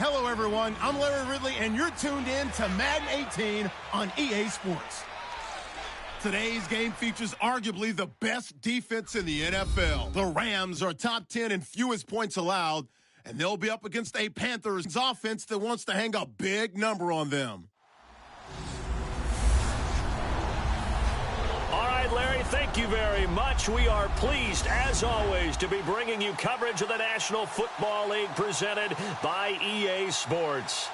Hello, everyone. I'm Larry Ridley, and you're tuned in to Madden 18 on EA Sports. Today's game features arguably the best defense in the NFL. The Rams are top 10 in fewest points allowed, and they'll be up against a Panthers offense that wants to hang a big number on them. All right, Larry, thank you very much. We are pleased, as always, to be bringing you coverage of the National Football League presented by EA Sports.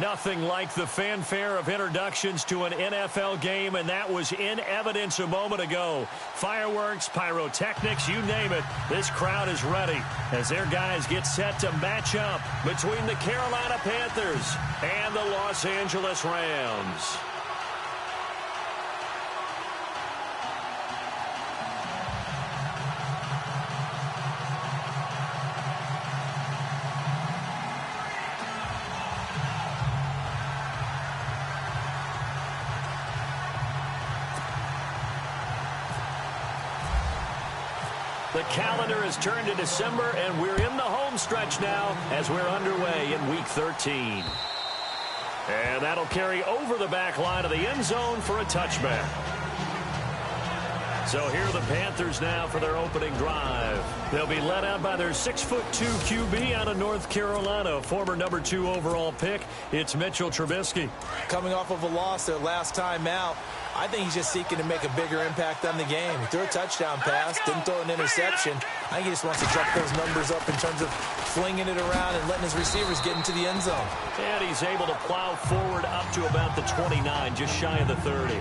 Nothing like the fanfare of introductions to an NFL game, and that was in evidence a moment ago. Fireworks, pyrotechnics, you name it. This crowd is ready as their guys get set to match up between the Carolina Panthers and the Los Angeles Rams. The calendar has turned to December, and we're in the home stretch now as we're underway in Week 13. And that'll carry over the back line of the end zone for a touchback. So here are the Panthers now for their opening drive. They'll be led out by their 6'2" QB out of North Carolina, former number 2 overall pick. It's Mitchell Trubisky. Coming off of a loss their last time out, I think he's just seeking to make a bigger impact on the game. He threw a touchdown pass, didn't throw an interception. I think he just wants to jump those numbers up in terms of flinging it around and letting his receivers get into the end zone. And he's able to plow forward up to about the 29, just shy of the 30.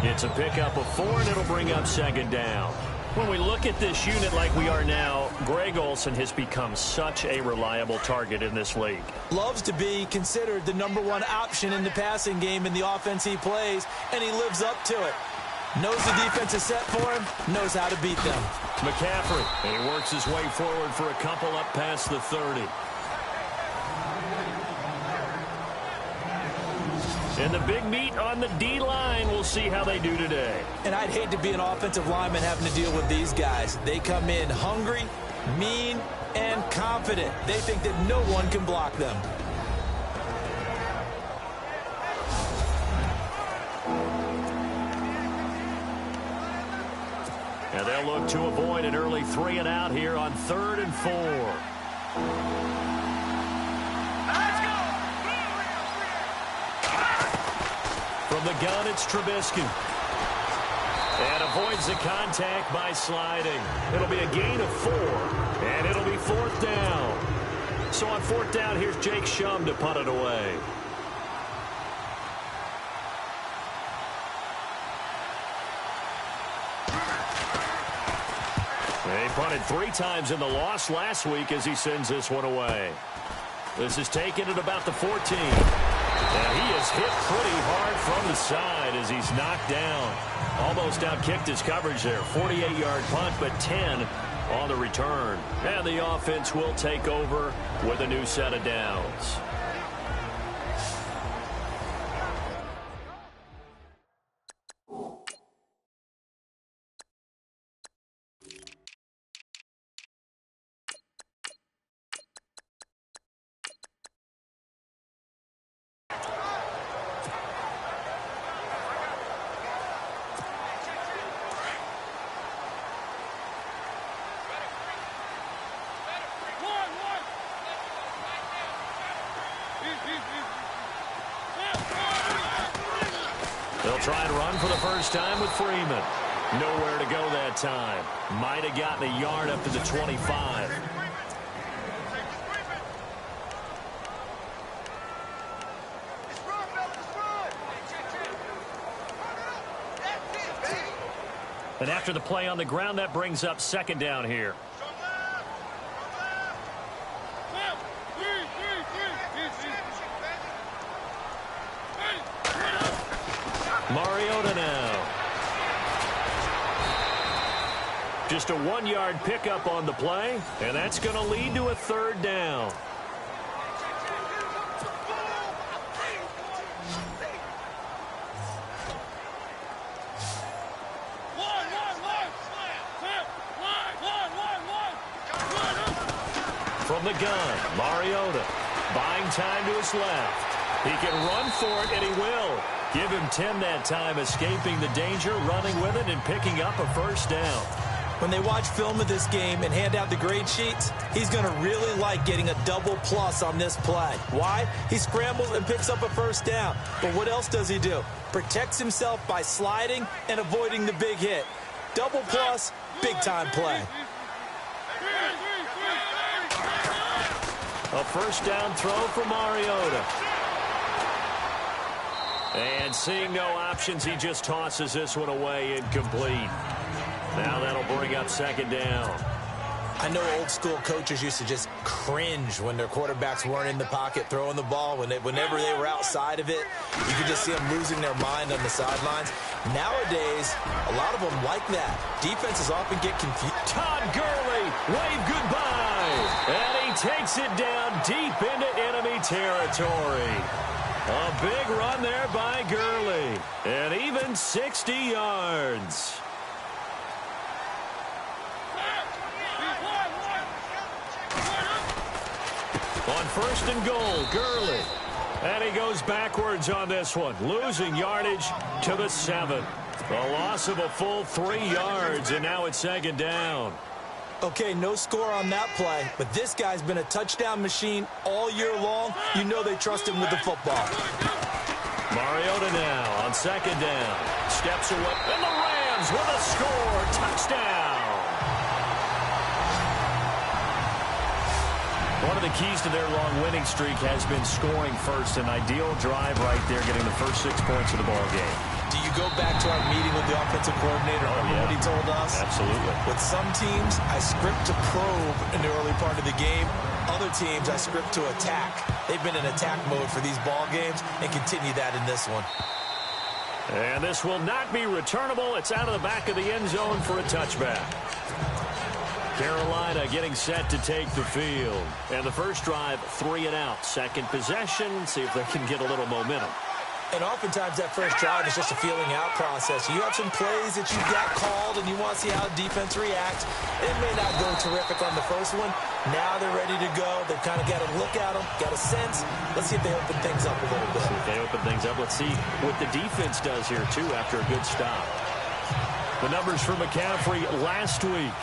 It's a pickup of 4, and it'll bring up second down. When we look at this unit like we are now, Greg Olsen has become such a reliable target in this league. Loves to be considered the #1 option in the passing game in the offense he plays, and he lives up to it. Knows the defense is set for him, knows how to beat them. McCaffrey, and he works his way forward for a couple up past the 30. And the big meat on the D-line, we'll see how they do today. And I'd hate to be an offensive lineman having to deal with these guys. They come in hungry, mean, and confident. They think that no one can block them. And they'll look to avoid an early 3 and out here on 3rd and 4. From the gun, it's Trubisky. And avoids the contact by sliding. It'll be a gain of 4, and it'll be 4th down. So on 4th down, here's Jake Shum to punt it away. He punted 3 times in the loss last week as he sends this one away. This is taken at about the 14. And he is hit pretty hard from the side as he's knocked down. Almost outkicked his coverage there. 48-yard punt, but 10 on the return. And the offense will take over with a new set of downs. They'll try and run for the first time with Freeman. Nowhere to go that time. Might have gotten a yard up to the 25. And after the play on the ground, that brings up second down here. Mariota now. Just a 1-yard pickup on the play, and that's going to lead to a 3rd down. From the gun, Mariota. Buying time to his left. He can run for it, and he will. Give him 10 that time, escaping the danger, running with it, and picking up a first down. When they watch film of this game and hand out the grade sheets, he's going to really like getting a double plus on this play. Why? He scrambles and picks up a first down. But what else does he do? Protects himself by sliding and avoiding the big hit. Double plus, big-time play. A first down throw for Mariota. And seeing no options, he just tosses this one away, incomplete. Now that'll bring up second down. I know old school coaches used to just cringe when their quarterbacks weren't in the pocket throwing the ball. Whenever they were outside of it, you could just see them losing their mind on the sidelines. Nowadays, a lot of them like that. Defenses often get confused. Todd Gurley, wave goodbye. And he takes it down deep into enemy territory. A big run there by Gurley. And even 60 yards. On first and goal, Gurley. And he goes backwards on this one, losing yardage to the 7. A loss of a full 3 yards, and now it's second down. Okay, no score on that play, but this guy's been a touchdown machine all year long. You know they trust him with the football. Mariota now on second down. Steps away, and the Rams with a score. Touchdown. One of the keys to their long winning streak has been scoring first. An ideal drive right there, getting the first 6 points of the ball game. Do you go back to our meeting with the offensive coordinator? Remember what he told us? Absolutely. With some teams, I script to probe in the early part of the game. Other teams, I script to attack. They've been in attack mode for these ball games and continue that in this one. And this will not be returnable. It's out of the back of the end zone for a touchback. Carolina getting set to take the field. And the first drive, 3 and out. Second possession, see if they can get a little momentum. And oftentimes that first drive is just a feeling out process. You have some plays that you got called and you want to see how the defense reacts. It may not go terrific on the first one. Now they're ready to go. They've kind of got a look at them, got a sense. Let's see if they open things up a little bit. See if they open things up. Let's see what the defense does here, too, after a good stop. The numbers for McCaffrey last week.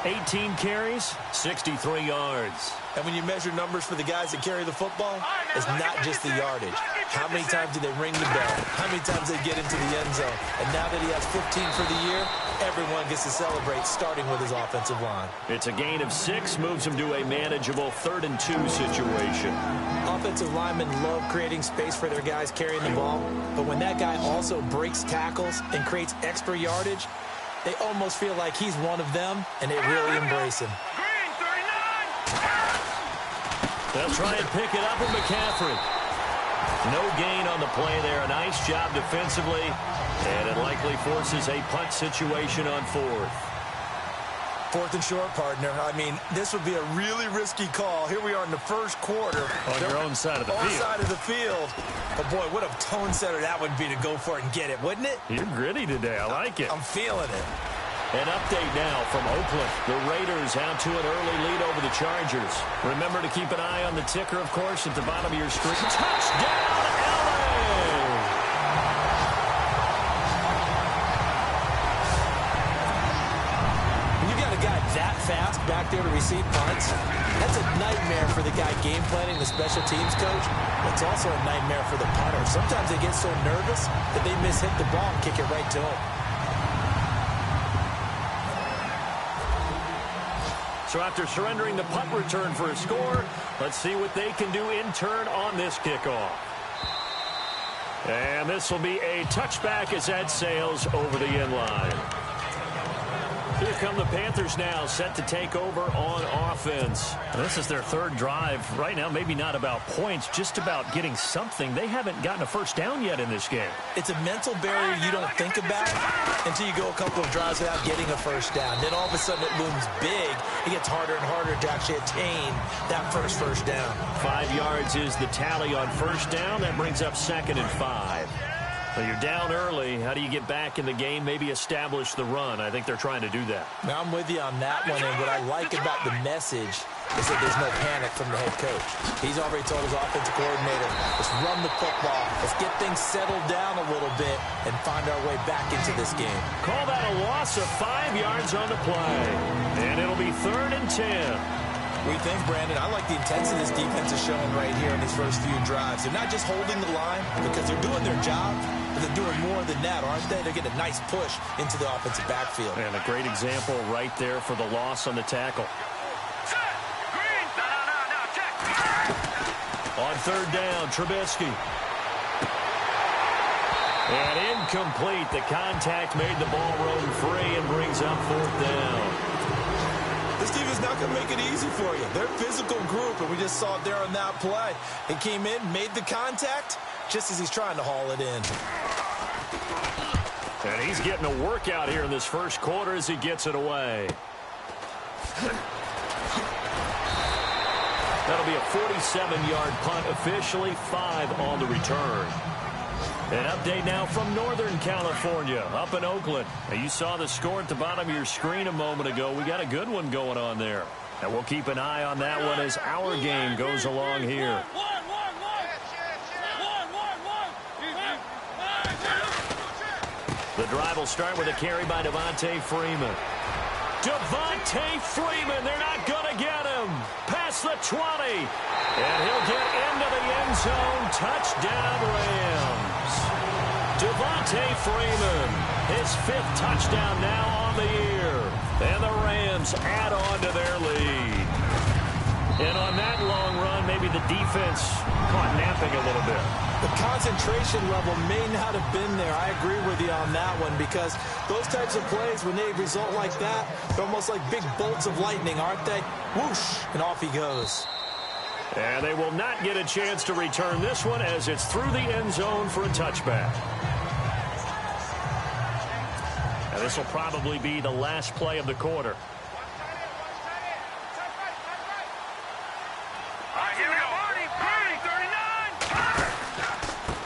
18 carries, 63 yards. And when you measure numbers for the guys that carry the football, it's not just the yardage. How many times do they ring the bell? How many times they get into the end zone? And now that he has 15 for the year, everyone gets to celebrate, starting with his offensive line. It's a gain of 6, moves him to a manageable 3rd and 2 situation. Offensive linemen love creating space for their guys carrying the ball, but when that guy also breaks tackles and creates extra yardage, they almost feel like he's one of them, and they really embrace him. They'll try and pick it up with McCaffrey. No gain on the play there. A nice job defensively, and it likely forces a punt situation on 4th. 4th and short, partner. I mean, this would be a really risky call. Here we are in the first quarter. On your own side of the field. On side of the field. But, boy, what a tone setter that would be to go for it and get it, wouldn't it? You're gritty today. I like it. I'm feeling it. An update now from Oakland. The Raiders out to an early lead over the Chargers. Remember to keep an eye on the ticker, of course, at the bottom of your screen. Touchdown, LA! That fast back there to receive punts, that's a nightmare for the guy game planning, the special teams coach. It's also a nightmare for the punter. Sometimes they get so nervous that they mishit the ball and kick it right to him. So after surrendering the punt return for a score, let's see what they can do in turn on this kickoff. And this will be a touchback as that sails over the end line. Here come the Panthers now, set to take over on offense. This is their 3rd drive. Right now, maybe not about points, just about getting something. They haven't gotten a first down yet in this game. It's a mental barrier you don't think about until you go a couple of drives without getting a first down. Then all of a sudden it looms big. It gets harder and harder to actually attain that first down. 5 yards is the tally on first down. That brings up 2nd and 5. Well, you're down early. How do you get back in the game, maybe establish the run? I think they're trying to do that. Now, I'm with you on that one, and what I like about the message is that there's no panic from the head coach. He's already told his offensive coordinator, let's run the football, let's get things settled down a little bit and find our way back into this game. Call that a loss of 5 yards on the play. And it'll be 3rd and 10. What do you think, Brandon? I like the intensity this defense is showing right here in these first few drives. They're not just holding the line because they're doing their job, but they're doing more than that, aren't they? They're getting a nice push into the offensive backfield. And a great example right there for the loss on the tackle. On 3rd down, Trubisky. And incomplete. The contact made the ball roam free and brings up 4th down. This team is not going to make it easy for you. They're a physical group, and we just saw it there on that play. He came in, made the contact, just as he's trying to haul it in. And he's getting a workout here in this first quarter as he gets it away. That'll be a 47-yard punt, officially 5 on the return. An update now from Northern California, up in Oakland. Now, you saw the score at the bottom of your screen a moment ago. We got a good one going on there. And we'll keep an eye on that one as our game goes along here. The drive will start with a carry by Devontae Freeman. Devontae Freeman, they're not going to get him. Past the 20. And he'll get into the end zone. Touchdown, Rams. Devontae Freeman, his 5th touchdown now on the year. And the Rams add on to their lead. And on that long run, maybe the defense caught napping a little bit. The concentration level may not have been there. I agree with you on that one because those types of plays, when they result like that, they're almost like big bolts of lightning, aren't they? Whoosh, and off he goes. And they will not get a chance to return this one as it's through the end zone for a touchback. And this will probably be the last play of the quarter.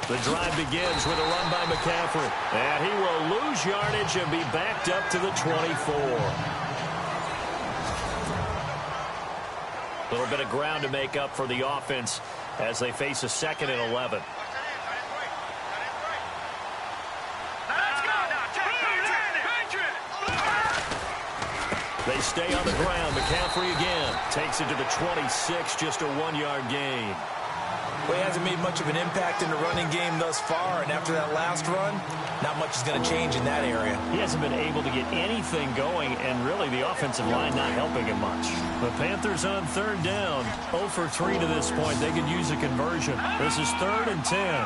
The drive begins with a run by McCaffrey. And he will lose yardage and be backed up to the 24. A little bit of ground to make up for the offense as they face a 2nd and 11. They stay on the ground. McCaffrey again takes it to the 26, just a 1-yard gain. Well, he hasn't made much of an impact in the running game thus far, and after that last run, not much is going to change in that area. He hasn't been able to get anything going, and really the offensive line not helping him much. The Panthers on 3rd down, 0 for 3 to this point. They could use a conversion. This is 3rd and 10.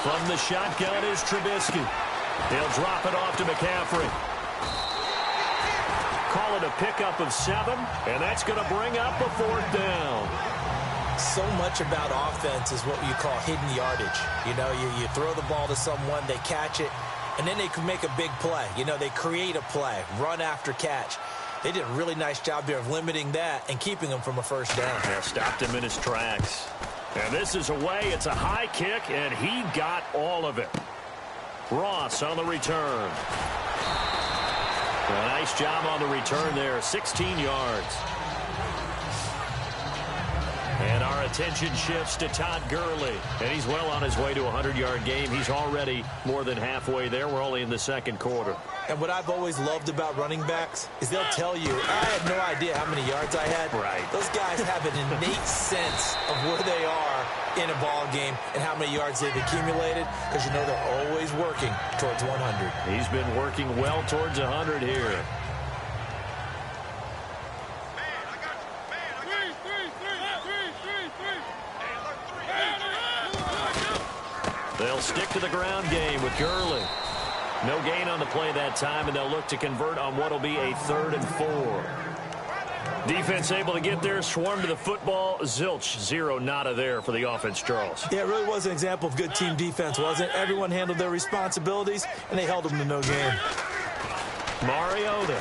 From the shotgun is Trubisky. He'll drop it off to McCaffrey. Call it a pickup of 7, and that's going to bring up a 4th down. So much about offense is what you call hidden yardage. You know, you throw the ball to someone, they catch it, and then they can make a big play. You know, they create a play, run after catch. They did a really nice job there of limiting that and keeping him from a 1st down. Yeah, stopped him in his tracks. And this is away. It's a high kick, and he got all of it. Ross on the return. A nice job on the return there, 16 yards. And our attention shifts to Todd Gurley. And he's well on his way to a 100-yard game. He's already more than halfway there. We're only in the 2nd quarter. And what I've always loved about running backs is they'll tell you, I had no idea how many yards I had. Right. Those guys have an innate sense of where they are in a ball game and how many yards they've accumulated because you know they're always working towards 100. He's been working well towards 100 here. They'll stick to the ground game with Gurley. No gain on the play that time, and they'll look to convert on what will be a 3rd and 4. Defense able to get there, swarm to the football. Zilch, 0 nada there for the offense, Charles. Yeah, it really was an example of good team defense, wasn't it? Everyone handled their responsibilities, and they held them to no gain. Mariota.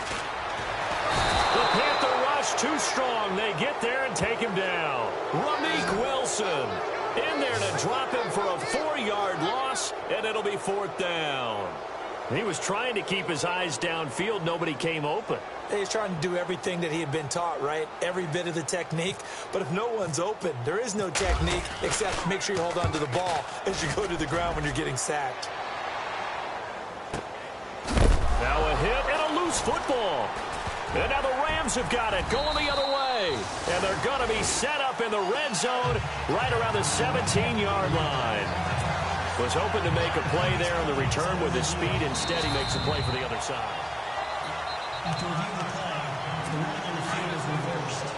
The Panther rush too strong. They get there and take him down. Rameek Wilson in there to drop him for a 4-yard loss, and it'll be 4th down. He was trying to keep his eyes downfield. Nobody came open. He's trying to do everything that he had been taught, right? Every bit of the technique. But if no one's open, there is no technique except make sure you hold on to the ball as you go to the ground when you're getting sacked. Now a hit and a loose football. And now the Rams have got it going the other way. And they're going to be set up in the red zone right around the 17-yard line. Was hoping to make a play there on the return with his speed. Instead, he makes a play for the other side. After reviewing the play, the ruling on the field is reversed.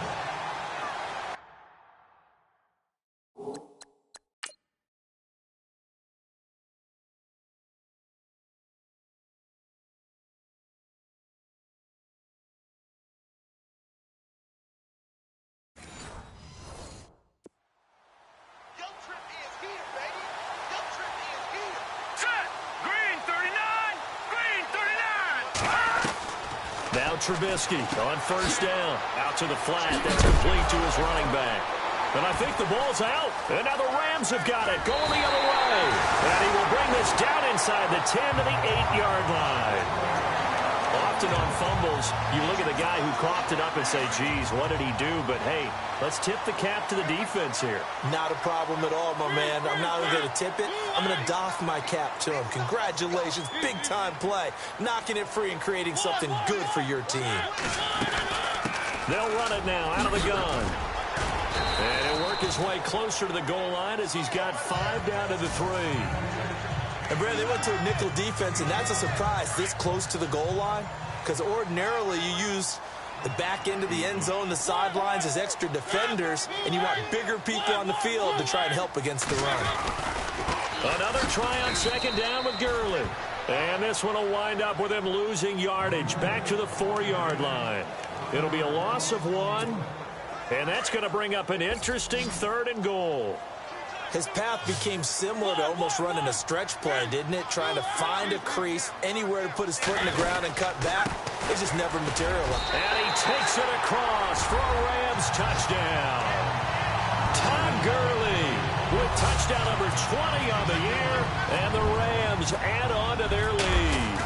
Now Trubisky on first down. Out to the flat. That's complete to his running back. And I think the ball's out. And now the Rams have got it going the other way. And he will bring this down inside the 10 to the 8-yard line. Often on fumbles, you look at the guy who coughed it up and say, geez, what did he do? But, hey, let's tip the cap to the defense here. Not a problem at all, my man. I'm not even going to tip it. I'm going to doff my cap to him. Congratulations. Big-time play. Knocking it free and creating something good for your team. They'll run it now out of the gun. And he'll work his way closer to the goal line as he's got 5 down to the 3. And, Brad, they went to a nickel defense, and that's a surprise this close to the goal line because ordinarily you use the back end of the end zone, the sidelines as extra defenders, and you want bigger people on the field to try and help against the run. Another try on second down with Gurley. And this one will wind up with him losing yardage back to the 4-yard line. It'll be a loss of 1, and that's going to bring up an interesting 3rd and goal. His path became similar to almost running a stretch play, didn't it? Trying to find a crease, anywhere to put his foot in the ground and cut back. It just never materialized. And he takes it across for a Rams touchdown. Todd Gurley with touchdown number 20 on the year, and the Rams add on to their lead.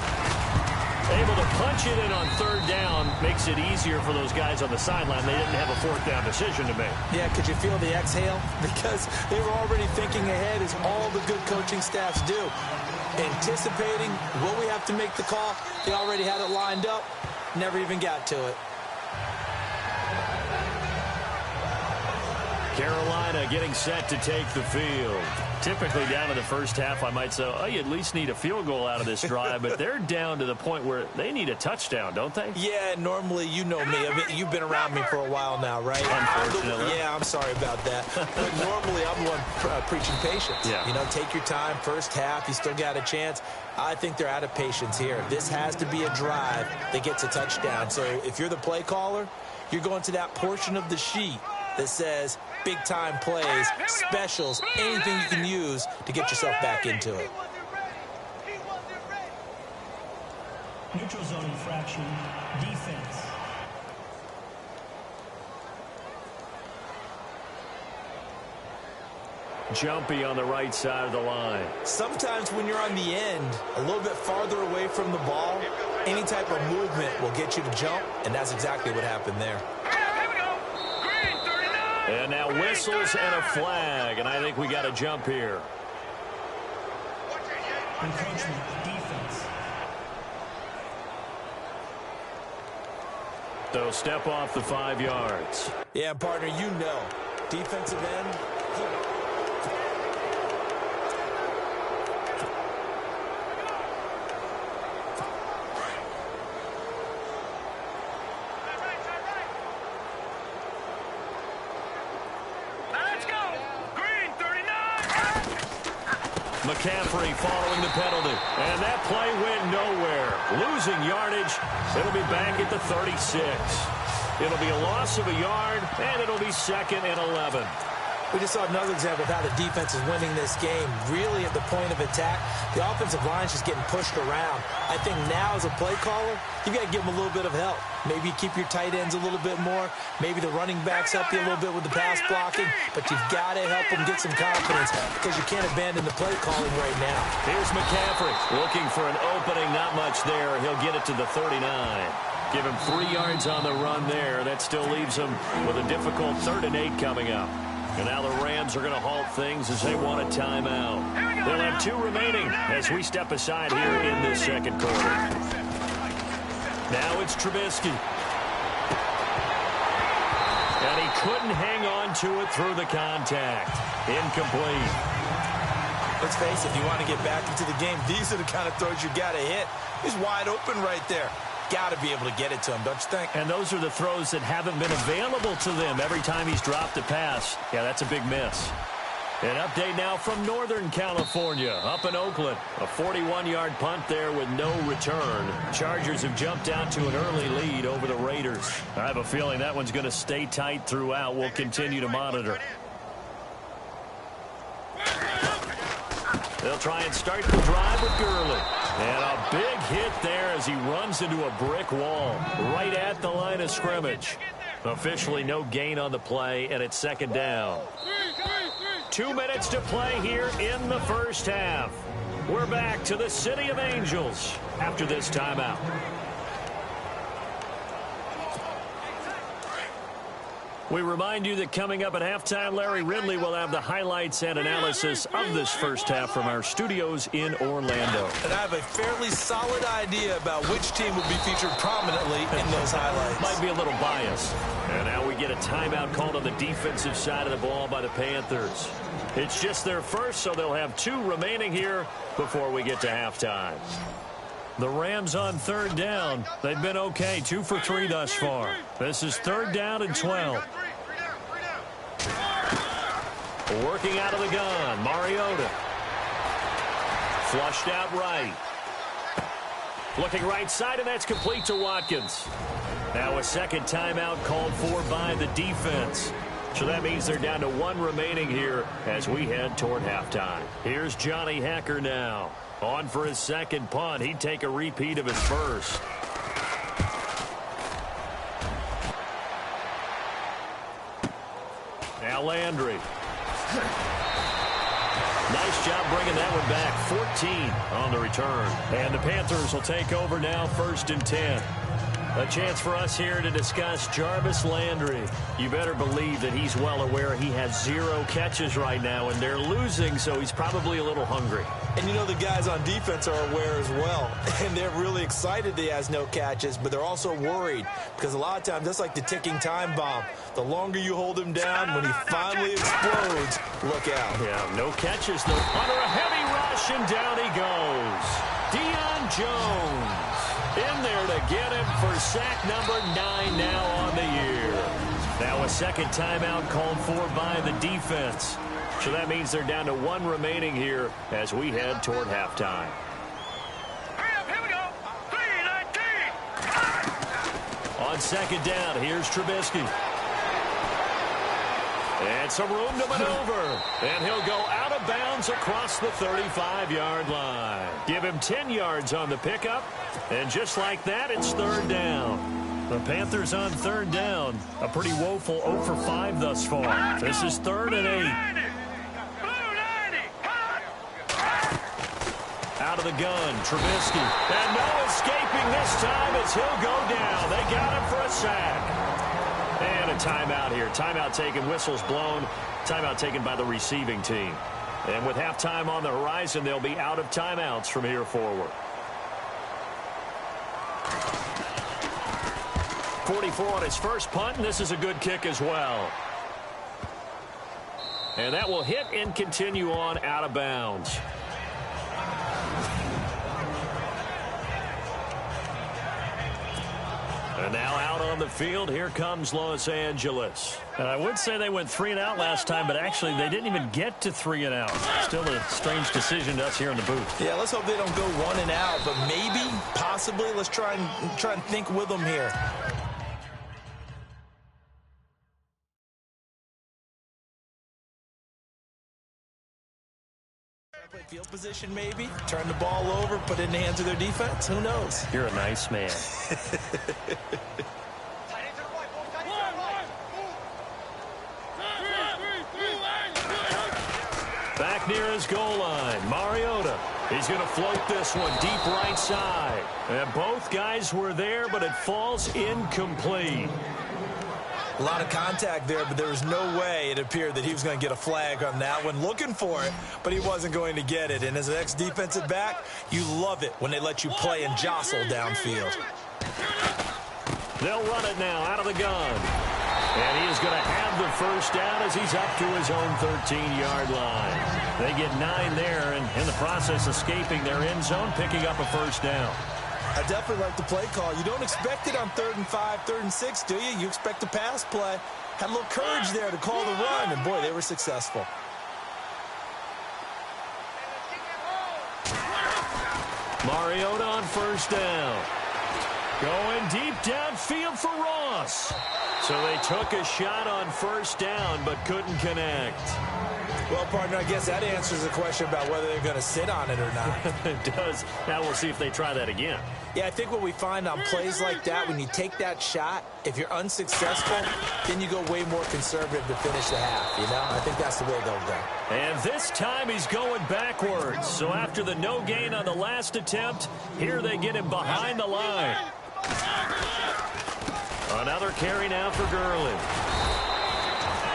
Able to punch it in on 3rd down makes it easier for those guys on the sideline. They didn't have a 4th down decision to make. Yeah, could you feel the exhale? Because they were already thinking ahead, as all the good coaching staffs do. Anticipating, will we have to make the call? They already had it lined up, never even got to it. Carolina getting set to take the field. Typically down in the first half, I might say, oh, you at least need a field goal out of this drive, but they're down to the point where they need a touchdown, don't they? Yeah, normally, you know me. I mean, you've been around me for a while now, right? Unfortunately. I'm sorry about that. But normally, I'm the one preaching patience. Yeah. You know, take your time. First half, you still got a chance. I think they're out of patience here. This has to be a drive that gets a touchdown. So if you're the play caller, you're going to that portion of the sheet that says big-time plays, specials, anything you can use to get yourself back into it. Neutral zone infraction, defense. Jumpy on the right side of the line. Sometimes when you're on the end, a little bit farther away from the ball, any type of movement will get you to jump, and that's exactly what happened there. And now whistles and a flag, and I think we got a jump here. Encroachment, defense. So step off the 5 yards. Yeah, partner, you know. Defensive end. McCaffrey following the penalty. And that play went nowhere. Losing yardage. It'll be back at the 36. It'll be a loss of a yard, and it'll be 2nd and 11. We just saw another example of how the defense is winning this game. Really at the point of attack, the offensive line's just getting pushed around. I think now as a play caller, you got to give them a little bit of help. Maybe keep your tight ends a little bit more. Maybe the running backs help you a little bit with the pass blocking. But you've got to help them get some confidence because you can't abandon the play calling right now. Here's McCaffrey looking for an opening. Not much there. He'll get it to the 39. Give him 3 yards on the run there. That still leaves him with a difficult 3rd and 8 coming up. And now the Rams are going to halt things as they want a timeout. They'll have 2 remaining as we step aside here in this second quarter. Now it's Trubisky. And he couldn't hang on to it through the contact. Incomplete. Let's face it, if you want to get back into the game, these are the kind of throws you got to hit. He's wide open right there. Got to be able to get it to him, don't you think? And those are the throws that haven't been available to them every time he's dropped a pass. Yeah, that's a big miss. An update now from Northern California, up in Oakland. A 41-yard punt there with no return. Chargers have jumped out to an early lead over the Raiders. I have a feeling that one's going to stay tight throughout. We'll continue to monitor. They'll try and start the drive with Gurley. And a big hit there as he runs into a brick wall right at the line of scrimmage. Officially no gain on the play, and it's 2nd down. 2 minutes to play here in the first half. We're back to the City of Angels after this timeout. We remind you that coming up at halftime, Larry Ridley will have the highlights and analysis of this first half from our studios in Orlando. And I have a fairly solid idea about which team will be featured prominently in those highlights. Might be a little biased. And now we get a timeout called on the defensive side of the ball by the Panthers. It's just their first, so they'll have 2 remaining here before we get to halftime. The Rams on 3rd down. They've been okay, 2 for 3 thus far. This is 3rd down and 12. Working out of the gun, Mariota. Flushed out right. Looking right side, and that's complete to Watkins. Now a second timeout called for by the defense. So that means they're down to 1 remaining here as we head toward halftime. Here's Johnny Hacker now. On for his second punt. He'd take a repeat of his first. Now Landry. Nice job bringing that one back. 14 on the return. And the Panthers will take over now, 1st and 10. A chance for us here to discuss Jarvis Landry. You better believe that he's well aware he has 0 catches right now, and they're losing, so he's probably a little hungry. And you know the guys on defense are aware as well. And they're really excited that he has no catches, but they're also worried because a lot of times that's like the ticking time bomb. The longer you hold him down, when he finally explodes, look out. Yeah, no catches though. Under a heavy rush, and down he goes. Deion Jones in there to get him for sack number 9 now on the year. Now a second timeout called for by the defense. So that means they're down to 1 remaining here as we head toward halftime. Here we go. 3-19. On 2nd down, here's Trubisky. And some room to maneuver. And he'll go out of bounds across the 35-yard line. Give him 10 yards on the pickup. And just like that, it's 3rd down. The Panthers on 3rd down. A pretty woeful 0 for 5 thus far. This is 3rd and 8. Out of the gun, Trubisky. And no escaping this time as he'll go down. They got him for a sack. And a timeout here. Timeout taken, whistles blown. Timeout taken by the receiving team. And with halftime on the horizon, they'll be out of timeouts from here forward. 44 on his first punt, and this is a good kick as well. And that will hit and continue on out of bounds. And now out on the field, here comes Los Angeles. And I would say they went 3 and out last time, but actually they didn't even get to 3 and out. Still a strange decision to us here in the booth. Yeah, let's hope they don't go 1 and out, but maybe, possibly, let's try and think with them here. Field position maybe, turn the ball over, put it in the hands of their defense. Who knows? You're a nice man. Back near his goal line, Mariota. He's going to float this one deep right side. And both guys were there, but it falls incomplete. A lot of contact there, but there was no way it appeared that he was going to get a flag on that one. Looking for it, but he wasn't going to get it. And as an ex-defensive back, you love it when they let you play and jostle downfield. They'll run it now out of the gun. And he is going to have the first down as he's up to his own 13-yard line. They get 9 there, and in the process escaping their end zone, picking up a first down. I definitely like the play call. You don't expect it on 3rd and 5, 3rd and 6, do you? You expect a pass play. Had a little courage there to call the run, and boy, they were successful. Mariota on first down. Going deep downfield for Ross. So they took a shot on first down, but couldn't connect. Well, partner, I guess that answers the question about whether they're going to sit on it or not. It does. Now we'll see if they try that again. Yeah, I think what we find on plays like that, when you take that shot, if you're unsuccessful, then you go way more conservative to finish the half, you know? I think that's the way they'll go. And this time he's going backwards. So after the no gain on the last attempt, here they get him behind the line. Another carry now for Gurley.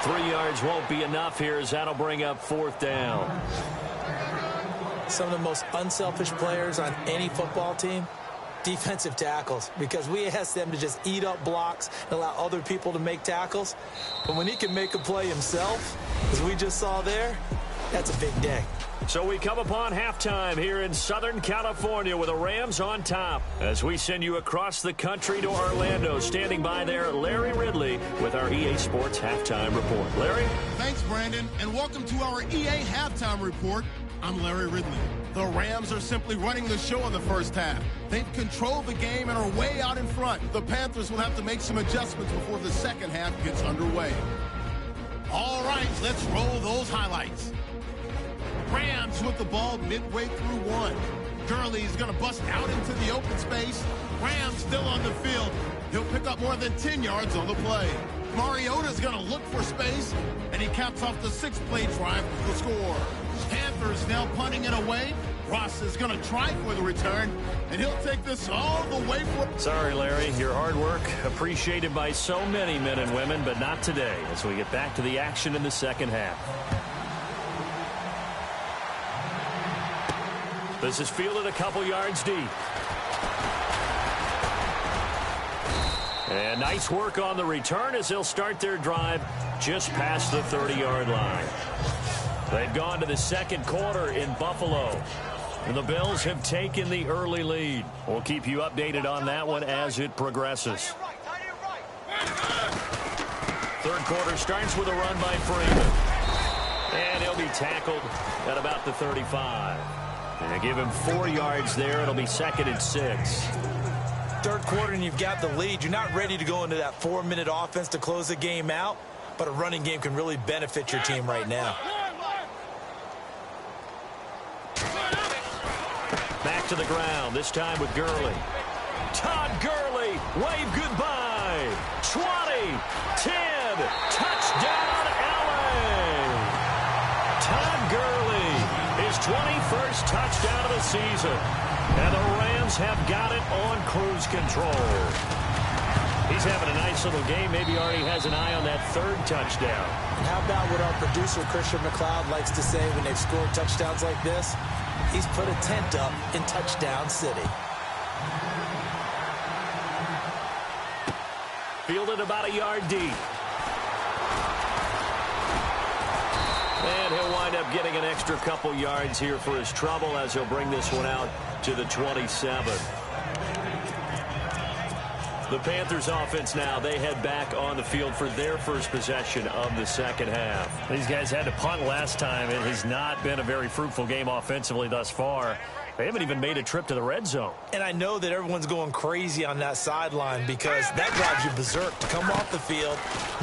3 yards won't be enough here as that'll bring up 4th down. Some of the most unselfish players on any football team, defensive tackles, because we ask them to just eat up blocks and allow other people to make tackles. But when he can make a play himself, as we just saw there, that's a big day. So we come upon halftime here in Southern California with the Rams on top. As we send you across the country to Orlando, standing by there, Larry Ridley with our EA Sports Halftime Report. Larry? Thanks, Brandon, and welcome to our EA Halftime Report. I'm Larry Ridley. The Rams are simply running the show in the first half. They've controlled the game and are way out in front. The Panthers will have to make some adjustments before the second half gets underway. All right, let's roll those highlights. Rams with the ball midway through one. Gurley's going to bust out into the open space. Rams still on the field. He'll pick up more than 10 yards on the play. Mariota's going to look for space, and he caps off the 6-play drive with the score. Panthers now punting it away. Ross is going to try for the return, and he'll take this all the way for... Sorry, Larry. Your hard work appreciated by so many men and women, but not today as we get back to the action in the second half. This is fielded a couple yards deep. And nice work on the return as they'll start their drive just past the 30-yard line. They've gone to the second quarter in Buffalo. And the Bills have taken the early lead. We'll keep you updated on that one as it progresses. Third quarter starts with a run by Freeman. And he'll be tackled at about the 35. And give him 4 yards there. It'll be 2nd and 6. Third quarter and you've got the lead. You're not ready to go into that 4-minute offense to close the game out, but a running game can really benefit your team right now. Back to the ground, this time with Gurley. Todd Gurley, wave goodbye. 20, 10, touchdown LA. Todd Gurley, his 21st touchdown of the season. And the Rams have got it on cruise control. He's having a nice little game. Maybe already has an eye on that 3rd touchdown. And how about what our producer, Christian McLeod, likes to say when they've scored touchdowns like this? He's put a tent up in Touchdown City. Fielded about a yard deep. And he'll wind up getting an extra couple yards here for his trouble as he'll bring this one out to the 27. The Panthers offense now, they head back on the field for their first possession of the second half. These guys had to punt last time. It has not been a very fruitful game offensively thus far. They haven't even made a trip to the red zone. And I know that everyone's going crazy on that sideline because that drives you berserk to come off the field,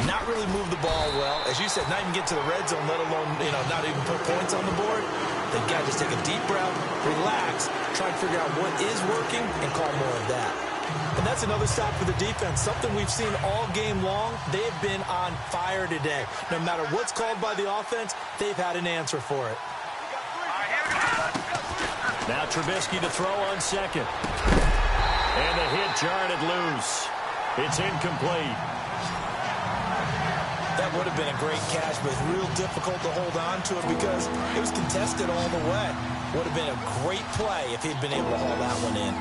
not really move the ball well. As you said, not even get to the red zone, let alone, not even put points on the board. They've got to just take a deep breath, relax, try and figure out what is working, and call more of that. And that's another stop for the defense, something we've seen all game long. They've been on fire today. No matter what's called by the offense, they've had an answer for it. Now Trubisky to throw on second. And the hit jarred it loose. It's incomplete. That would have been a great catch, but it's real difficult to hold on to it because it was contested all the way. Would have been a great play if he'd been able to haul that one in.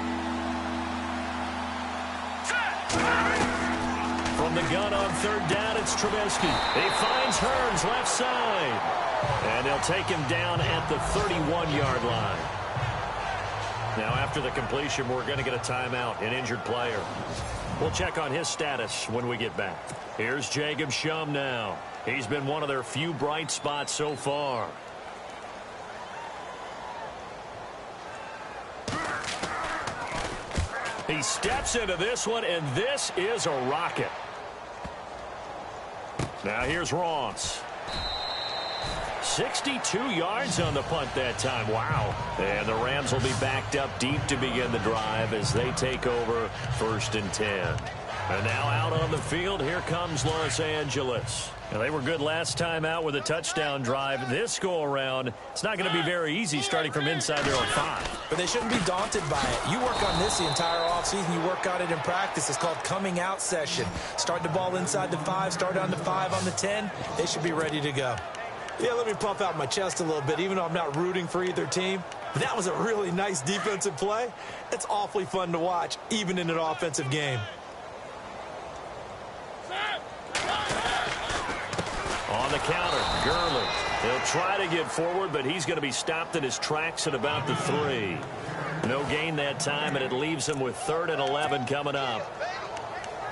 From the gun on third down, it's Trubisky. He finds Hearns left side. And they'll take him down at the 31-yard line. Now, after the completion, we're going to get a timeout, an injured player. We'll check on his status when we get back. Here's Jacob Shum now. He's been one of their few bright spots so far. He steps into this one, and this is a rocket. Now here's Ross. 62 yards on the punt that time. Wow. And the Rams will be backed up deep to begin the drive as they take over 1st and 10. And now out on the field, here comes Los Angeles. Now, they were good last time out with a touchdown drive. This go-around, it's not going to be very easy starting from inside their own 5. But they shouldn't be daunted by it. You work on this the entire offseason. You work on it in practice. It's called coming out session. Start the ball inside the 5, start on the 5, on the 10. They should be ready to go. Yeah, let me puff out my chest a little bit, even though I'm not rooting for either team. But that was a really nice defensive play. It's awfully fun to watch, even in an offensive game. On the counter, Gurley. He'll try to get forward, but he's going to be stopped in his tracks at about the 3. No gain that time, and it leaves him with 3rd and 11 coming up.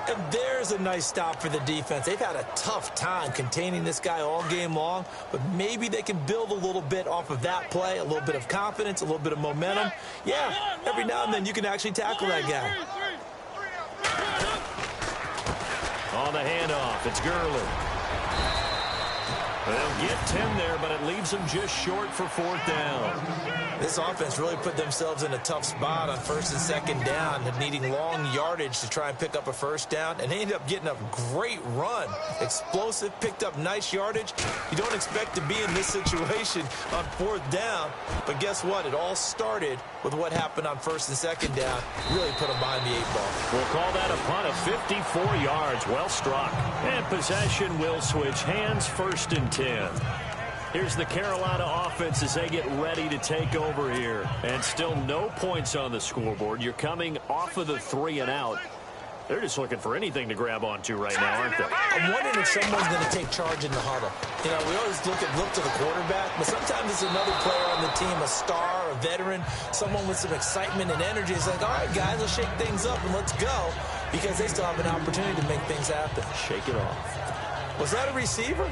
And there's a nice stop for the defense. They've had a tough time containing this guy all game long, but maybe they can build a little bit off of that play, a little bit of confidence, a little bit of momentum. Yeah, every now and then you can actually tackle that guy. On the handoff, it's Gurley. They'll get 10 there, but it leaves them just short for 4th down. This offense really put themselves in a tough spot on 1st and 2nd down, needing long yardage to try and pick up a 1st down, and they ended up getting a great run. Explosive, picked up nice yardage. You don't expect to be in this situation on 4th down, but guess what? It all started with what happened on 1st and 2nd down. Really put them behind the 8 ball. We'll call that a punt of 54 yards. Well struck. And possession will switch hands, 1st and 10. Here's the Carolina offense as they get ready to take over here. And still no points on the scoreboard. You're coming off of the 3 and out. They're just looking for anything to grab onto right now, aren't they? I'm wondering if someone's going to take charge in the huddle. You know, we always look to the quarterback, but sometimes it's another player on the team, a star, a veteran, someone with some excitement and energy. It's like, all right, guys, let's shake things up and let's go, because they still have an opportunity to make things happen. Shake it off. Was that a receiver?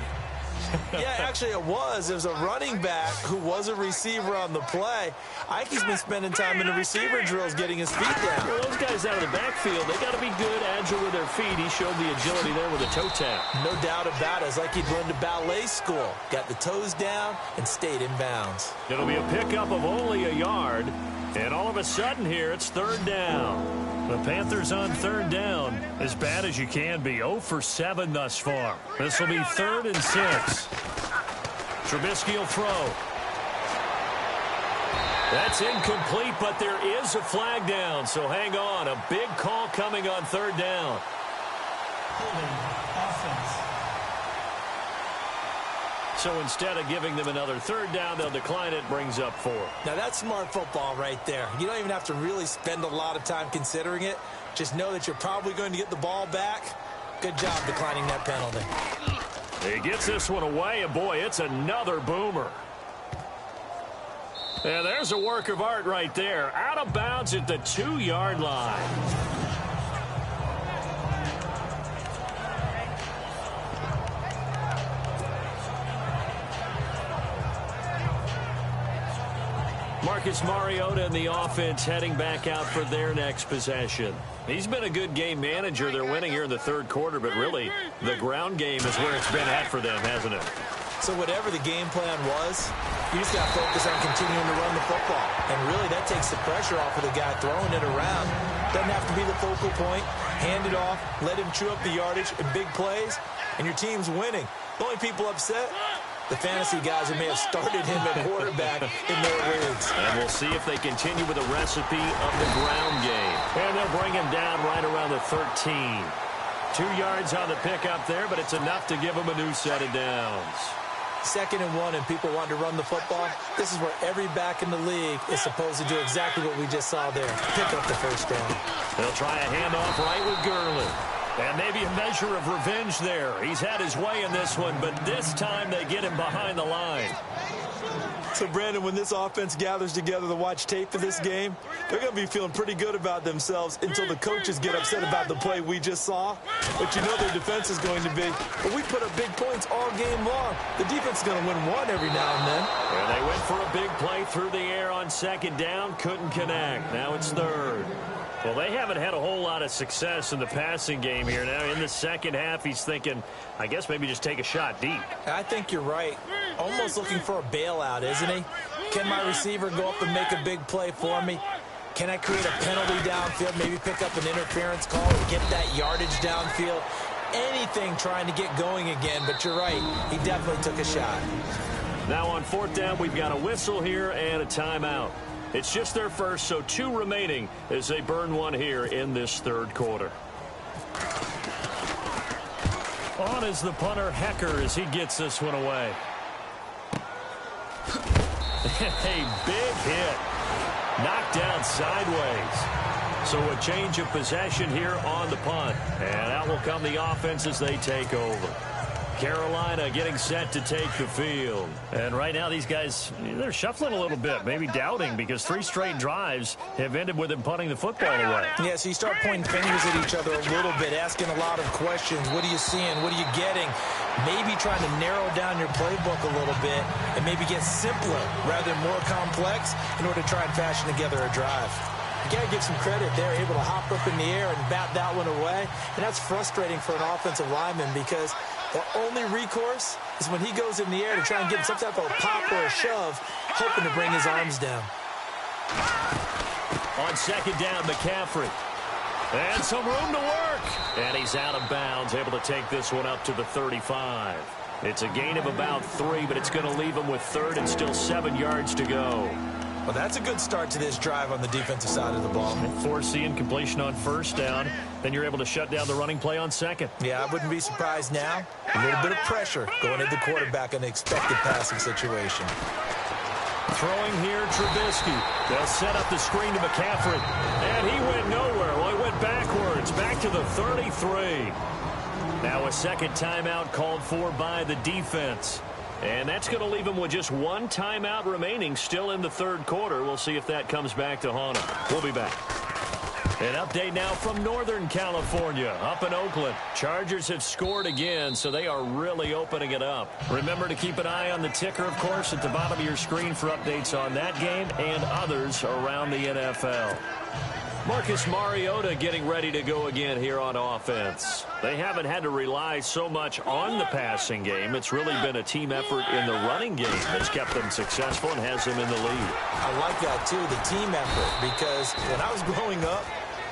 Yeah, actually it was. There was a running back who was a receiver on the play. Ike's been spending time in the receiver drills getting his feet down. Well, those guys out of the backfield, they got to be good, agile with their feet. He showed the agility there with a toe tap. No doubt about it. It's like he'd run to ballet school. Got the toes down and stayed in bounds. It'll be a pickup of only a yard. And all of a sudden here, it's 3rd down. The Panthers on 3rd down, as bad as you can be, 0 for 7 thus far. This will be 3rd and 6. Trubisky will throw. That's incomplete, but there is a flag down, so hang on. A big call coming on 3rd down. So instead of giving them another 3rd down, they'll decline it, brings up 4. Now that's smart football right there. You don't even have to really spend a lot of time considering it. Just know that you're probably going to get the ball back. Good job declining that penalty. He gets this one away, and boy, it's another boomer. And there's a work of art right there. Out of bounds at the 2-yard line. Marcus Mariota and the offense heading back out for their next possession. He's been a good game manager. They're winning here in the 3rd quarter, but really the ground game is where it's been at for them, hasn't it? So whatever the game plan was, you just got to focus on continuing to run the football. And really, that takes the pressure off of the guy throwing it around. Doesn't have to be the focal point. Hand it off, let him chew up the yardage in big plays, and your team's winning. The only people upset, the fantasy guys who may have started him at quarterback in their leagues. And we'll see if they continue with the recipe of the ground game. And they'll bring him down right around the 13. 2 yards on the pickup there, but it's enough to give him a new set of downs. 2nd and 1, and people want to run the football. This is where every back in the league is supposed to do exactly what we just saw there. Pick up the first down. They'll try a handoff right with Gurley. And maybe a measure of revenge there. He's had his way in this one, but this time they get him behind the line. So, Brandon, when this offense gathers together to watch tape for this game, they're going to be feeling pretty good about themselves until the coaches get upset about the play we just saw. But you know their defense is going to be, but we put up big points all game long. The defense is going to win one every now and then. And they went for a big play through the air on 2nd down, couldn't connect. Now it's 3rd. Well, they haven't had a whole lot of success in the passing game here. Now, in the second half, he's thinking, I guess maybe just take a shot deep. I think you're right. Almost looking for a bailout, isn't he? Can my receiver go up and make a big play for me? Can I create a penalty downfield, maybe pick up an interference call and get that yardage downfield? Anything trying to get going again, but you're right. He definitely took a shot. Now on 4th down, we've got a whistle here and a timeout. It's just their first, so 2 remaining as they burn one here in this 3rd quarter. On is the punter, Hecker, as he gets this one away. A big hit. Knocked down sideways. So a change of possession here on the punt. And out will come the offense as they take over. Carolina getting set to take the field. And right now these guys, they're shuffling a little bit, maybe doubting, because 3 straight drives have ended with them punting the football away. Yeah, so you start pointing fingers at each other a little bit, asking a lot of questions. What are you seeing? What are you getting? Maybe trying to narrow down your playbook a little bit and maybe get simpler rather than more complex in order to try and fashion together a drive. You got to give some credit. They're able to hop up in the air and bat that one away. And that's frustrating for an offensive lineman because their only recourse is when he goes in the air to try and get some type of a pop or a shove, hoping to bring his arms down. On 2nd down, McCaffrey. And some room to work. And he's out of bounds, able to take this one up to the 35. It's a gain of about 3, but it's going to leave him with 3rd and still 7 yards to go. Well, that's a good start to this drive on the defensive side of the ball. Force the incompletion on 1st down. Then you're able to shut down the running play on 2nd. Yeah, I wouldn't be surprised now. A little bit of pressure going into the quarterback in the expected passing situation. Throwing here, Trubisky. They'll set up the screen to McCaffrey. And he went nowhere. Well, he went backwards, back to the 33. Now a 2nd timeout called for by the defense. And that's going to leave him with just 1 timeout remaining still in the 3rd quarter. We'll see if that comes back to haunt him. We'll be back. An update now from Northern California, up in Oakland. Chargers have scored again, so they are really opening it up. Remember to keep an eye on the ticker, of course, at the bottom of your screen for updates on that game and others around the NFL. Marcus Mariota getting ready to go again here on offense. They haven't had to rely so much on the passing game. It's really been a team effort in the running game that's kept them successful and has them in the lead. I like that, too, the team effort, because when I was growing up,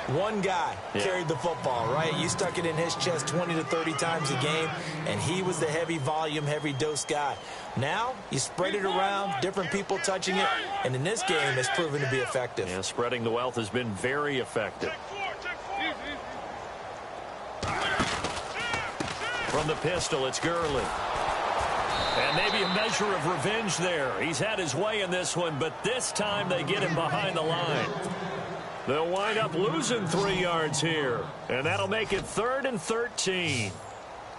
one guy carried the football, right? You stuck it in his chest 20 to 30 times a game, and he was the heavy volume, heavy dose guy. Now, you spread it around, different people touching it, and in this game, it's proven to be effective. Yeah, spreading the wealth has been very effective. From the pistol, it's Gurley. And maybe a measure of revenge there. He's had his way in this one, but this time they get him behind the line. They'll wind up losing 3 yards here, and that'll make it 3rd and 13.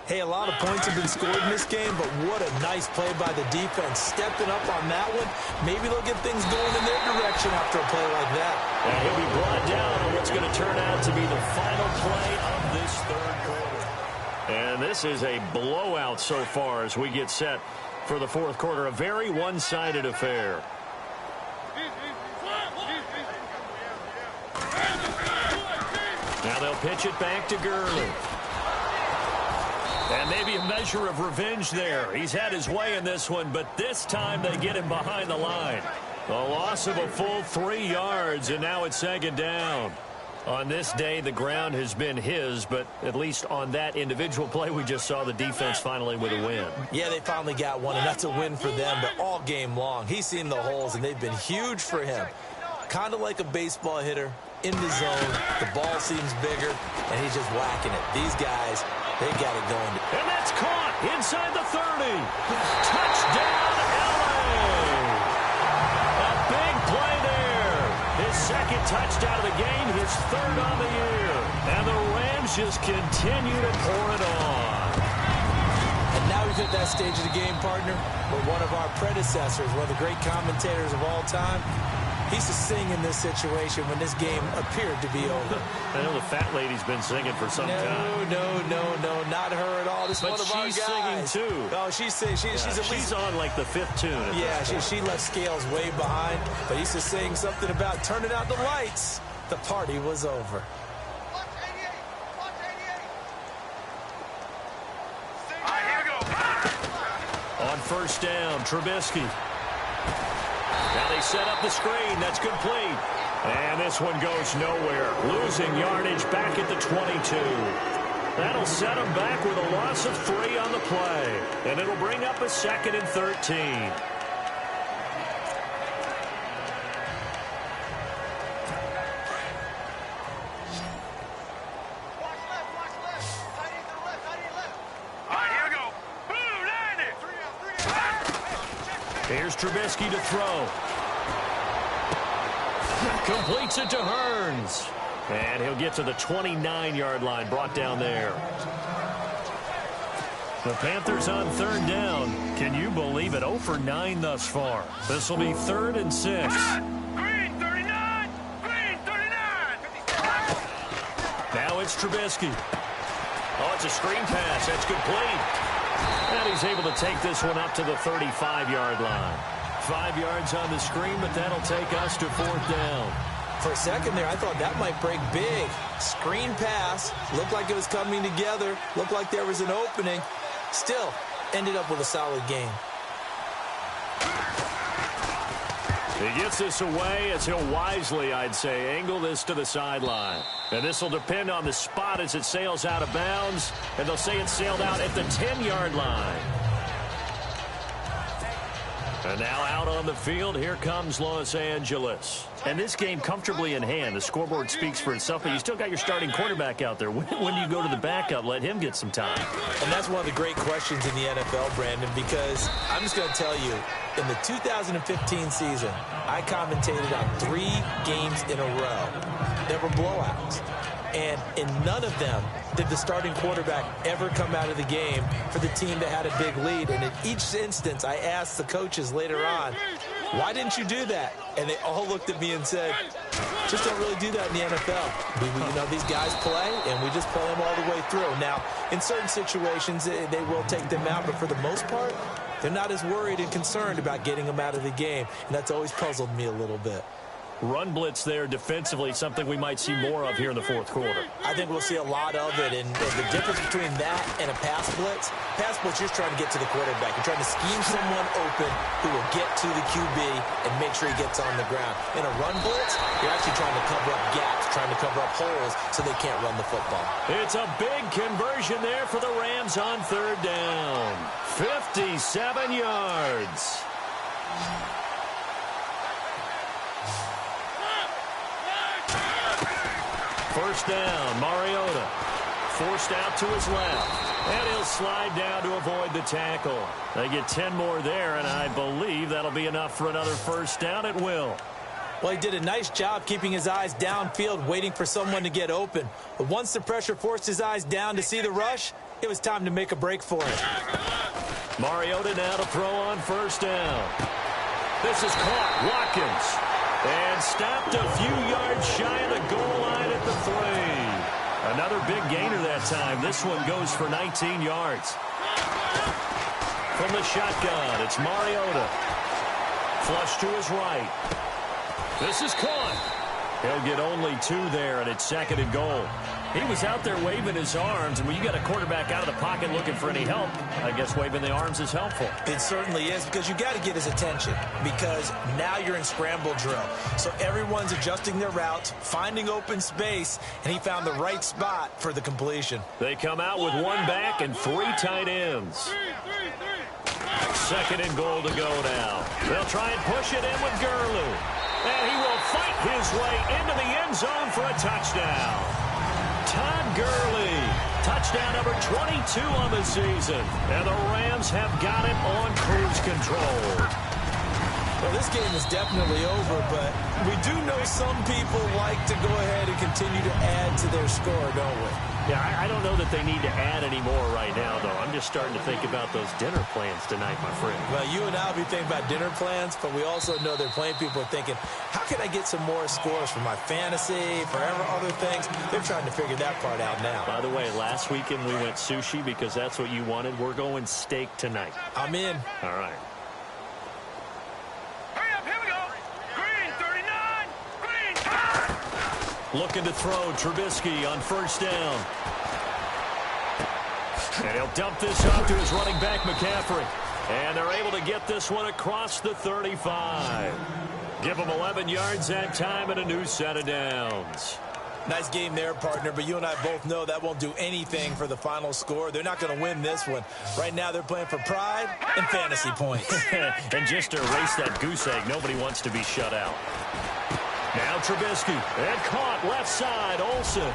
Hey, a lot of points have been scored in this game, but what a nice play by the defense. Stepping up on that one, maybe they'll get things going in their direction after a play like that. And he'll be brought down on what's going to turn out to be the final play of this 3rd quarter. And this is a blowout so far as we get set for the 4th quarter. A very one-sided affair. Now they'll pitch it back to Gurley. And maybe a measure of revenge there. He's had his way in this one, but this time they get him behind the line. A loss of a full 3 yards, and now it's second down. On this day, the ground has been his, but at least on that individual play, we just saw the defense finally with a win. Yeah, they finally got one, and that's a win for them, but all game long, he's seen the holes, and they've been huge for him. Kind of like a baseball hitter, in the zone, the ball seems bigger, and he's just whacking it. These guys, they got it going. And that's caught inside the 30. Touchdown, LA! A big play there. His second touchdown of the game, his third on the year. And the Rams just continue to pour it on. And now we've hit that stage of the game, partner, where one of our predecessors, one of the great commentators of all time, he used to sing in this situation when this game appeared to be over. I know the fat lady's been singing for some time. No, not her at all. This is one of our guys. But she's singing, too. Oh, she's singing. She's on, like, the 5th tune. Yeah, she left Scales way behind. But he used to sing something about turning out the lights. The party was over. On first down, Trubisky. Now they set up the screen. That's complete. And this one goes nowhere. Losing yardage back at the 22. That'll set them back with a loss of 3 on the play. And it'll bring up a 2nd and 13. Here's Trubisky to throw. Completes it to Hearns. And he'll get to the 29-yard line, brought down there. The Panthers on third down. Can you believe it? 0 for 9 thus far. This will be 3rd and 6. Green 39! Green 39! Now it's Trubisky. Oh, it's a screen pass. That's complete. And he's able to take this one up to the 35-yard line. 5 yards on the screen, but that'll take us to 4th down. For a second there, I thought that might break big. Screen pass. Looked like it was coming together. Looked like there was an opening. Still, ended up with a solid game. He gets this away as he'll wisely, I'd say, angle this to the sideline. And this will depend on the spot as it sails out of bounds. And they'll say it sailed out at the 10-yard line. And now out on the field, here comes Los Angeles. And this game comfortably in hand. The scoreboard speaks for itself, but you still got your starting quarterback out there. When do you go to the backup? Let him get some time. And that's one of the great questions in the NFL, Brandon, because I'm just going to tell you, in the 2015 season, I commentated on 3 games in a row that were blowouts. And in none of them did the starting quarterback ever come out of the game for the team that had a big lead. And in each instance, I asked the coaches later on, why didn't you do that? And they all looked at me and said, just don't really do that in the NFL. These guys play, and we just play them all the way through. Now, in certain situations, they will take them out, but for the most part, they're not as worried and concerned about getting them out of the game. And that's always puzzled me a little bit. Run blitz there defensively, something we might see more of here in the 4th quarter. I think we'll see a lot of it, and the difference between that and a pass blitz, you're trying to get to the quarterback. You're trying to scheme someone open who will get to the QB and make sure he gets on the ground. In a run blitz, you're actually trying to cover up gaps, trying to cover up holes so they can't run the football. It's a big conversion there for the Rams on 3rd down. 57 yards. First down, Mariota. Forced out to his left. And he'll slide down to avoid the tackle. They get 10 more there, and I believe that'll be enough for another first down. It will. Well, he did a nice job keeping his eyes downfield, waiting for someone to get open. But once the pressure forced his eyes down to see the rush, it was time to make a break for it. Mariota now to throw on first down. This is caught. Watkins. And stopped a few yards shy of the goal line at the 3. Another big gainer that time. This one goes for 19 yards. From the shotgun, it's Mariota. Flush to his right. This is caught. He'll get only 2 there, and it's 2nd and goal. He was out there waving his arms, and when you got a quarterback out of the pocket looking for any help, I guess waving the arms is helpful. It certainly is, because you got to get his attention, because now you're in scramble drill. So everyone's adjusting their routes, finding open space, and he found the right spot for the completion. They come out with one back and 3 tight ends. 2nd and goal to go now. They'll try and push it in with Gurley. And he will fight his way into the end zone for a touchdown. Todd Gurley, touchdown number 22 on the season. And the Rams have got it on cruise control. Well, this game is definitely over, but we do know some people like to go ahead and continue to add to their score, don't we? Yeah, I don't know that they need to add any more right now, though. I'm just starting to think about those dinner plans tonight, my friend. Well, you and I will be thinking about dinner plans, but we also know they're playing people are thinking, how can I get some more scores for my fantasy, for other things? They're trying to figure that part out now. By the way, last weekend we went sushi because that's what you wanted. We're going steak tonight. I'm in. All right. Hurry up, here we go. Green 39. Green. Looking to throw Trubisky on 1st down. And he'll dump this off to his running back, McCaffrey. And they're able to get this one across the 35. Give him 11 yards that time and a new set of downs. Nice game there, partner, but you and I both know that won't do anything for the final score. They're not going to win this one. Right now they're playing for pride and fantasy points. And just to erase that goose egg, nobody wants to be shut out. Now Trubisky, and caught left side, Olsen.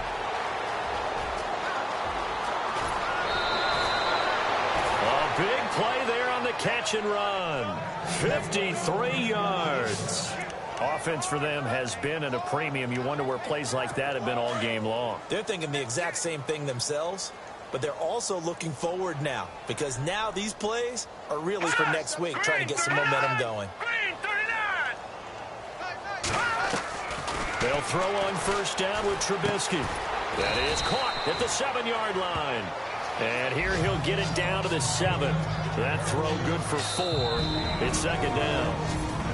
A big play there on the catch and run. 53 yards. Offense for them has been at a premium. You wonder where plays like that have been all game long. They're thinking the exact same thing themselves, but they're also looking forward now, because now these plays are really for next week, trying to get some momentum going. Green 39. They'll throw on 1st down with Trubisky. That is caught at the 7-yard line. And here he'll get it down to the 7. That throw good for 4. It's 2nd down.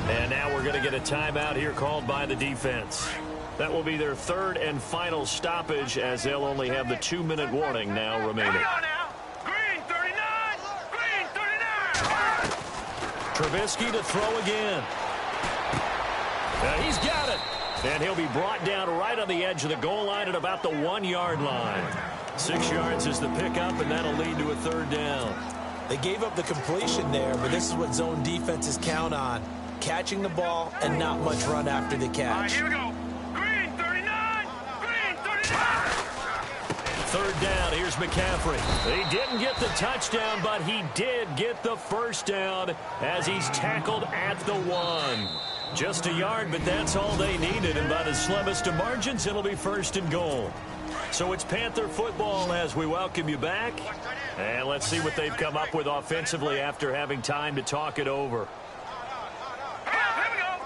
And now we're going to get a timeout here called by the defense. That will be their 3rd and final stoppage, as they'll only have the 2-minute warning now remaining. Hang on now. Green 39. Green 39. Trubisky to throw again. And he's got it. And he'll be brought down right on the edge of the goal line at about the 1-yard line. 6 yards is the pickup, and that'll lead to a 3rd down. They gave up the completion there, but this is what zone defenses count on. Catching the ball and not much run after the All right, catch. here we go. Green 39. Green 39. 3rd down, here's McCaffrey. He didn't get the touchdown, but he did get the 1st down as he's tackled at the 1. Just a yard, but that's all they needed, and by the slimmest of margins, it'll be 1st and goal. So it's Panther football as we welcome you back. And let's see what they've come up with offensively after having time to talk it over. Here we go.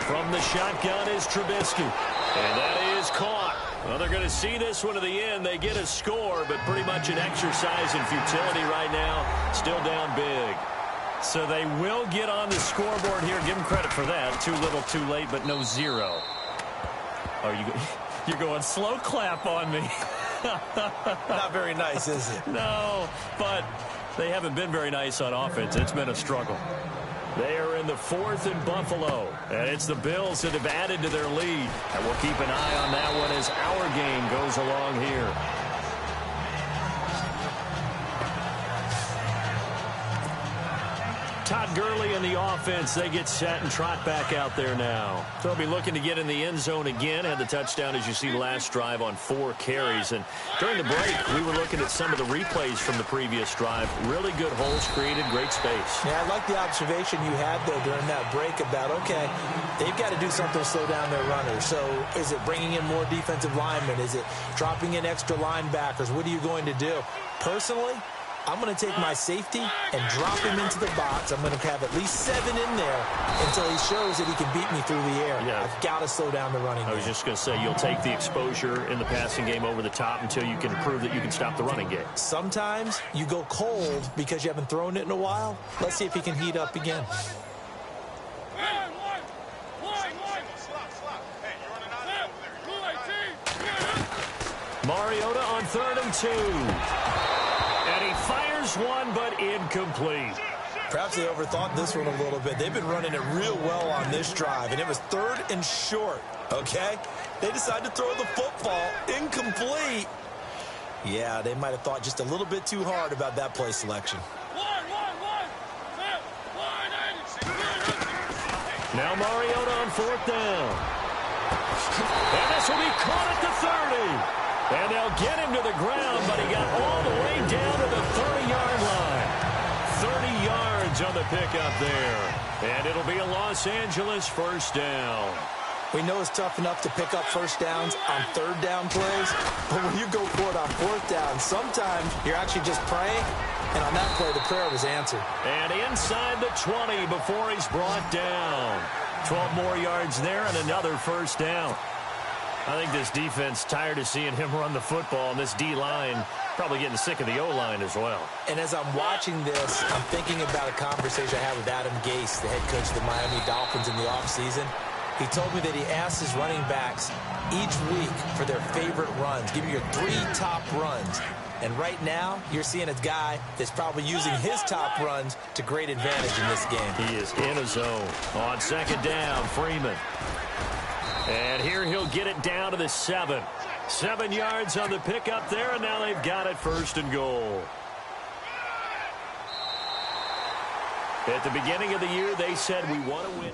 From the shotgun is Trubisky. And that is caught. Well, they're going to see this one to the end. They get a score, but pretty much an exercise in futility right now. Still down big. So they will get on the scoreboard here. Give them credit for that. Too little, too late, but no 0. Oh, you're going slow clap on me. Not very nice, is it? No, but they haven't been very nice on offense. It's been a struggle. They are in the 4th and Buffalo, and it's the Bills that have added to their lead. And we'll keep an eye on that one as our game goes along here. Todd Gurley in the offense. They get set and trot back out there now. They'll be looking to get in the end zone again. Had the touchdown, as you see, last drive on 4 carries. And during the break, we were looking at some of the replays from the previous drive. Really good holes created, great space. Yeah, I like the observation you had, though, during that break about, okay, they've got to do something to slow down their runners. So is it bringing in more defensive linemen? Is it dropping in extra linebackers? What are you going to do? Personally, I'm going to take my safety and drop him into the box. I'm going to have at least 7 in there until he shows that he can beat me through the air. Yeah. I've got to slow down the running game. I was just going to say, you'll take the exposure in the passing game over the top until you can prove that you can stop the running game. Sometimes you go cold because you haven't thrown it in a while. Let's see if he can heat up again. Mariota on 3rd and 2. And he fires one, but incomplete. Perhaps they overthought this one a little bit. They've been running it real well on this drive, and it was 3rd and short, okay? They decided to throw the football incomplete. Yeah, they might have thought just a little bit too hard about that play selection. Now Mariota on 4th down. And this will be caught at the 30. And they'll get him to the ground, but he got all the way down to the 30-yard line. 30 yards on the pickup there. And it'll be a Los Angeles first down. We know it's tough enough to pick up first downs on 3rd down plays, but when you go for it on 4th down, sometimes you're actually just praying, and on that play, the prayer was answered. And inside the 20 before he's brought down. 12 more yards there and another first down. I think this defense tired of seeing him run the football, and this D-line probably getting sick of the O-line as well. And as I'm watching this, I'm thinking about a conversation I had with Adam Gase, the head coach of the Miami Dolphins in the offseason. He told me that he asked his running backs each week for their favorite runs. Give me your 3 top runs. And right now, you're seeing a guy that's probably using his top runs to great advantage in this game. He is in a zone. On 2nd down, Freeman. And here he'll get it down to the 7. 7 yards on the pickup there, and now they've got it 1st and goal. At the beginning of the year, they said we want to win.